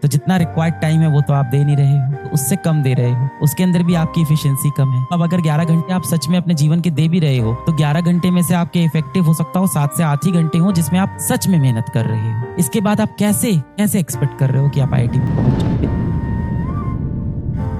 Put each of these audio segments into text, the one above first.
तो जितना required time है वो तो आप दे नहीं रहे हो, तो उससे कम दे रहे हो, उसके अंदर भी आपकी एफिशिएंसी कम है। अब अगर 11 घंटे आप सच में अपने जीवन के दे भी रहे हो तो 11 घंटे में से आपके इफेक्टिव हो सकता हो 7 से 8 ही घंटे हो जिसमें आप सच में मेहनत कर रहे हो। इसके बाद आप कैसे एक्सपेक्ट कर रहे हो कि आप आईआईटी में पहुंच जाओगे।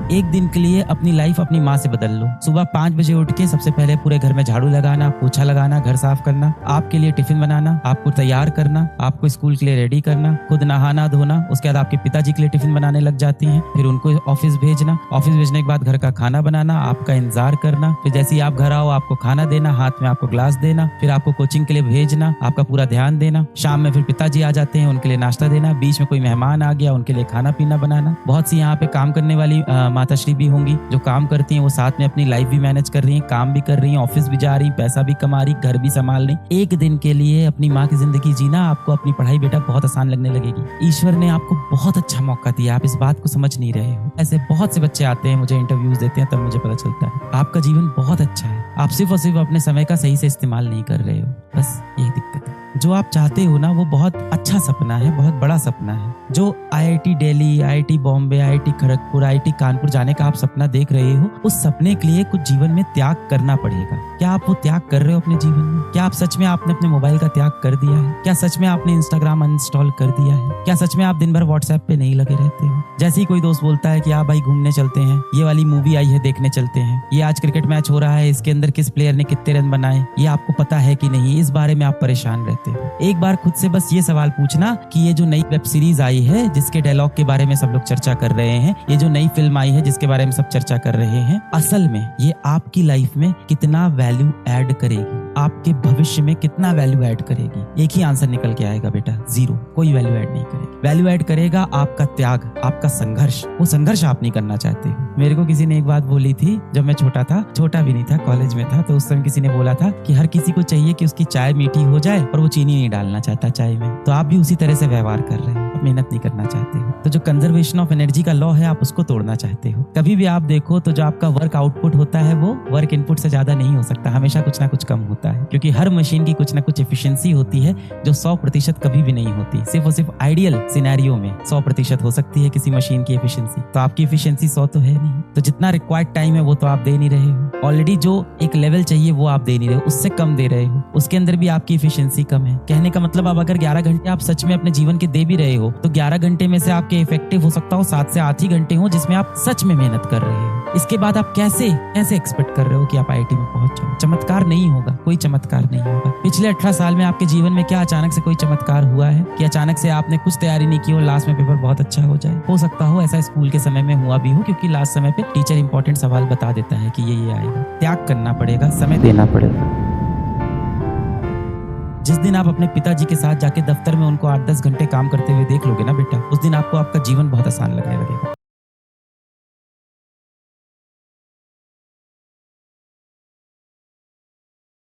एक दिन के लिए अपनी लाइफ अपनी माँ से बदल लो। सुबह 5 बजे उठ के सबसे पहले पूरे घर में झाड़ू लगाना, पोछा लगाना, घर साफ करना, आपके लिए टिफिन बनाना, आपको तैयार करना, आपको स्कूल के लिए रेडी करना, खुद नहाना धोना, उसके बाद आपके पिताजी के लिए टिफिन बनाने लग जाती हैं, फिर उनको ऑफिस भेजना, ऑफिस भेजने के बाद घर का खाना बनाना, आपका इंतजार करना, फिर जैसे ही आप घर आओ आपको खाना देना, हाथ में आपको ग्लास देना, फिर आपको कोचिंग के लिए भेजना, आपका पूरा ध्यान देना। शाम में फिर पिताजी आ जाते हैं, उनके लिए नाश्ता देना, बीच में कोई मेहमान आ गया उनके लिए खाना पीना बनाना। बहुत सी यहाँ पे काम करने वाली माताश्री भी होंगी जो काम करती हैं, वो साथ में अपनी लाइफ भी मैनेज कर रही हैं, काम भी कर रही हैं, ऑफिस भी जा रही, पैसा भी कमा रही, घर भी संभाल रही। एक दिन के लिए अपनी माँ की जिंदगी जीना आपको अपनी पढ़ाई बेटा बहुत आसान लगने लगेगी। ईश्वर ने आपको बहुत अच्छा मौका दिया, आप इस बात को समझ नहीं रहे हो। ऐसे बहुत से बच्चे आते हैं, मुझे इंटरव्यूज देते हैं, तब मुझे पता चलता है आपका जीवन बहुत अच्छा है। आप सिर्फ और सिर्फ अपने समय का सही से इस्तेमाल नहीं कर रहे हो, बस यही दिक्कत है। जो आप चाहते हो ना वो बहुत अच्छा सपना है, बहुत बड़ा सपना है। जो IIT Delhi, IIT Bombay, IIT Kharagpur, IIT Kanpur जाने का आप सपना देख रहे हो, उस सपने के लिए कुछ जीवन में त्याग करना पड़ेगा। क्या आप वो त्याग कर रहे हो अपने जीवन में? क्या आप सच में आपने अपने मोबाइल का त्याग कर दिया है? क्या सच में आपने इंस्टाग्राम अनइंस्टॉल कर दिया है? क्या सच में आप दिन भर व्हाट्सएप पे नहीं लगे रहते हो? जैसे ही कोई दोस्त बोलता है कि आप भाई घूमने चलते हैं, ये वाली मूवी आई है देखने चलते हैं, ये आज क्रिकेट मैच हो रहा है, इसके अंदर किस प्लेयर ने कितने रन बनाए, ये आपको पता है कि नहीं, इस बारे में आप परेशान रहते हो। एक बार खुद से बस ये सवाल पूछना कि ये जो नई वेब सीरीज आई है जिसके डायलॉग के बारे में सब लोग चर्चा कर रहे हैं, ये जो नई फिल्म आई है जिसके बारे में सब चर्चा कर रहे हैं, असल में ये आपकी लाइफ में कितना वैल्यू ऐड करेगी, आपके भविष्य में कितना वैल्यू ऐड करेगी? एक ही आंसर निकल के आएगा बेटा, 0। कोई वैल्यू ऐड नहीं करेगी। वैल्यू ऐड करेगा आपका त्याग, आपका संघर्ष। वो संघर्ष आप नहीं करना चाहते हो। मेरे को किसी ने एक बात बोली थी जब मैं छोटा भी नहीं था, कॉलेज में था, तो उस समय किसी ने बोला था कि हर किसी को चाहिए कि उसकी चाय मीठी हो जाए और वो चीनी नहीं डालना चाहता चाय में। तो आप भी उसी तरह से व्यवहार कर रहे हो, मेहनत नहीं करना चाहते हो। तो जो कंजर्वेशन ऑफ एनर्जी का लॉ है आप उसको तोड़ना चाहते हो। कभी भी आप देखो तो जो आपका वर्क आउटपुट होता है वो वर्क इनपुट से ज्यादा नहीं हो सकता, हमेशा कुछ ना कुछ कम होता है, क्योंकि हर मशीन की कुछ ना कुछ एफिशिएंसी होती है जो 100% कभी भी नहीं होती। सिर्फ और सिर्फ आइडियल सिनेरियो में 100% हो सकती है किसी मशीन की एफिशिएंसी, तो आपकी एफिशिएंसी 100 तो है नहीं। तो जितना रिक्वायर्ड टाइम है वो तो आप दे नहीं रहे हो। ऑलरेडी जो एक लेवल चाहिए वो आप दे नहीं रहे हो, उससे कम दे रहे हो, उसके अंदर भी आपकी एफिशिएंसी कम है। कहने का मतलब अब अगर 11 घंटे आप सच में अपने जीवन के दे भी रहे हो तो 11 घंटे में से आपके इफेक्टिव हो सकता हो 7 से 8 ही घंटे हो जिसमें आप सच में मेहनत कर रहे हो। इसके बाद आप कैसे एक्सपेक्ट कर रहे हो कि आप आईआईटी में पहुंच जाओ? चमत्कार नहीं होगा, कोई चमत्कार नहीं होगा। पिछले 18 साल में आपके जीवन में क्या अचानक से कोई चमत्कार हुआ है कि अचानक से आपने कुछ तैयारी नहीं की और लास्ट में पेपर बहुत अच्छा हो जाए? हो सकता हो ऐसा स्कूल के समय में हुआ भी हो, क्योंकि लास्ट समय पे टीचर इंपॉर्टेंट सवाल बता देता है कि ये आएगा। त्याग करना पड़ेगा, समय देना पड़ेगा। जिस दिन आप अपने पिताजी के साथ जाके दफ्तर में उनको 8-10 घंटे काम करते हुए देख लोगे ना बेटा, उस दिन आपको आपका जीवन बहुत आसान लगने लगेगा।